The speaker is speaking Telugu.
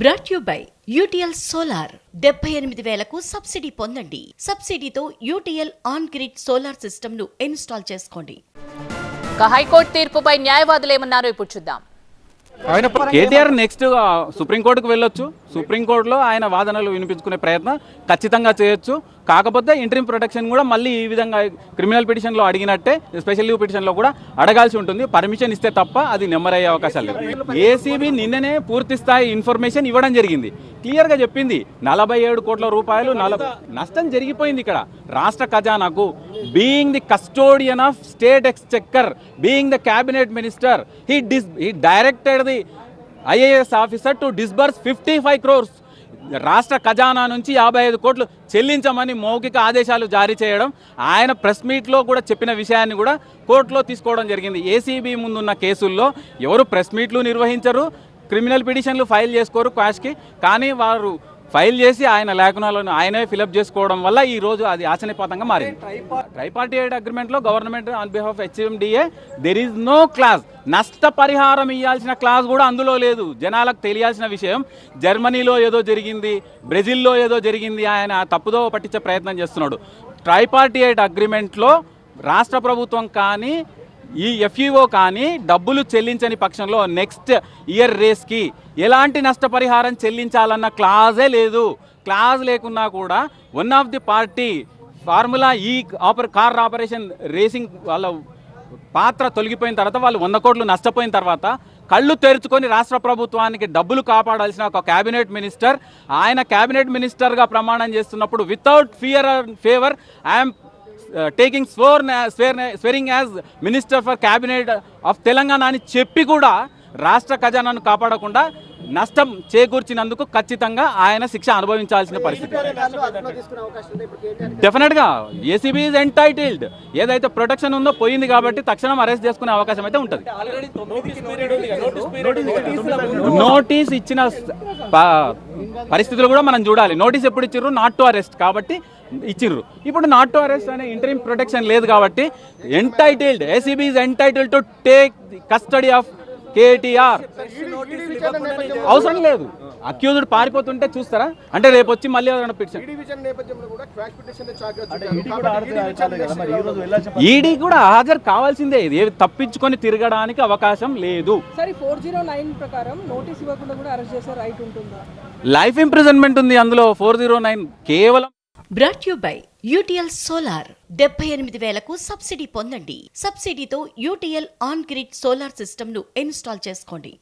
Brought you by UTL solar 78,000కు సబ్సిడీ పొందండి. సబ్సిడీతో UTL on grid solar system ను ఇన్స్టాల్ చేసుకోండి. హైకోర్టు తీర్పుపై న్యాయవాదులు ఏమన్నారో ఇప్పుడు చూద్దాం. కేటీఆర్ నెక్స్ట్ సుప్రీంకోర్టుకు వెళ్ళొచ్చు. సుప్రీంకోర్టులో ఆయన వాదనలు వినిపించుకునే ప్రయత్నం ఖచ్చితంగా చేయొచ్చు. కాకపోతే ఇంటరిమ్ ప్రొటెక్షన్ కూడా మళ్ళీ ఈ విధంగా క్రిమినల్ పిటిషన్లో అడిగినట్టే స్పెషల్ లీవ్ పిటిషన్లో కూడా అడగాల్సి ఉంటుంది. పర్మిషన్ ఇస్తే తప్ప అది నెమ్మరయ్యే అవకాశాలు లేవు. ఏసీబీ నిన్ననే పూర్తి స్థాయి ఇన్ఫర్మేషన్ ఇవ్వడం జరిగింది. క్లియర్గా చెప్పింది 47 కోట్ల రూపాయలు నష్టం జరిగిపోయింది. ఇక్కడ రాష్ట్ర ఖజానాకు being the custodian of state exchequer, being the cabinet minister, he directed the IAS officer to disburse 55 crores. రాష్ట్ర ఖజానా నుంచి 55 కోట్లు చెల్లించమని మౌఖిక ఆదేశాలు జారీ చేయడం, ఆయన ప్రెస్ మీట్లో కూడా చెప్పిన విషయాన్ని కూడా కోర్టులో తీసుకోవడం జరిగింది. ఏసీబీ ముందున్న కేసుల్లో ఎవరు ప్రెస్ మీట్లు నిర్వహించరు, క్రిమినల్ పిటిషన్లు ఫైల్ చేసుకోరు క్వాష్కి. కానీ వారు ఫైల్ చేసి ఆయన లేఖనాలను ఆయనే ఫిలప్ చేసుకోవడం వల్ల ఈరోజు అది ఆశనిపాతంగా మారింది. ట్రైపార్టీట్ అగ్రిమెంట్లో government on behalf HMDA there is no clause. నష్టపరిహారం ఇవ్వాల్సిన క్లాజ్ కూడా అందులో లేదు. జనాలకు తెలియాల్సిన విషయం, జర్మనీలో ఏదో జరిగింది, బ్రెజిల్లో ఏదో జరిగింది, ఆయన తప్పుదో పట్టించే ప్రయత్నం చేస్తున్నాడు. ట్రైపార్టీట్ అగ్రిమెంట్లో రాష్ట్ర ప్రభుత్వం కానీ ఈ ఎఫ్ఈఓ కానీ డబ్బులు చెల్లించని పక్షంలో నెక్స్ట్ ఇయర్ రేస్కి ఎలాంటి నష్టపరిహారం చెల్లించాలన్న క్లాజే లేదు. క్లాజ్ లేకున్నా కూడా one of the party formula ఈ కార్ ఆపరేషన్ రేసింగ్ వాళ్ళ పాత్ర తొలగిపోయిన తర్వాత, వాళ్ళు 100 కోట్లు నష్టపోయిన తర్వాత కళ్ళు తెరుచుకొని రాష్ట్ర ప్రభుత్వానికి డబ్బులు కాపాడాల్సిన ఒక క్యాబినెట్ మినిస్టర్, ఆయన క్యాబినెట్ మినిస్టర్గా ప్రమాణం చేస్తున్నప్పుడు without fear and favour I'm taking swearing as minister for cabinet of Telangana అని చెప్పి కూడా రాష్ట్ర ఖజానాను కాపాడకుండా నష్టం చేకూర్చినందుకు ఖచ్చితంగా ఆయన శిక్ష అనుభవించాల్సిన పరిస్థితి. డెఫినెట్గా ఏసీబీ ఈజ్ ఎంటైటిల్డ్. ఏదైతే ప్రొటెక్షన్ ఉందో పోయింది కాబట్టి తక్షణం అరెస్ట్ చేసుకునే అవకాశం అయితే ఉంటుంది. నోటీస్ ఇచ్చిన పరిస్థితులు కూడా మనం చూడాలి. నోటీస్ ఎప్పుడు ఇచ్చిర్రు? నాట్ టు అరెస్ట్ కాబట్టి ఇచ్చిర్రు. ఇప్పుడు నాట్ టు అరెస్ట్ అనే ఇంటరిమ్ ప్రొటెక్షన్ లేదు కాబట్టి entitled, ACB is entitled to take custody of KTR. అవసరం లేదు. అక్యూజ్డ్ పారిపోతుంటే చూస్తారా? అంటే రేపు వచ్చి మళ్ళీ ఈడీ కూడా హాజరు కావాల్సిందే. ఇది తప్పించుకొని తిరగడానికి అవకాశం లేదు. లైఫ్ ఇంప్రిజన్మెంట్ ఉంది అందులో. 409 కేవలం. Brought you by UTL solar 78,000కు సబ్సిడీ పొందండి. సబ్సిడీతో UTL on grid solar system ను ఇన్స్టాల్ చేసుకోండి.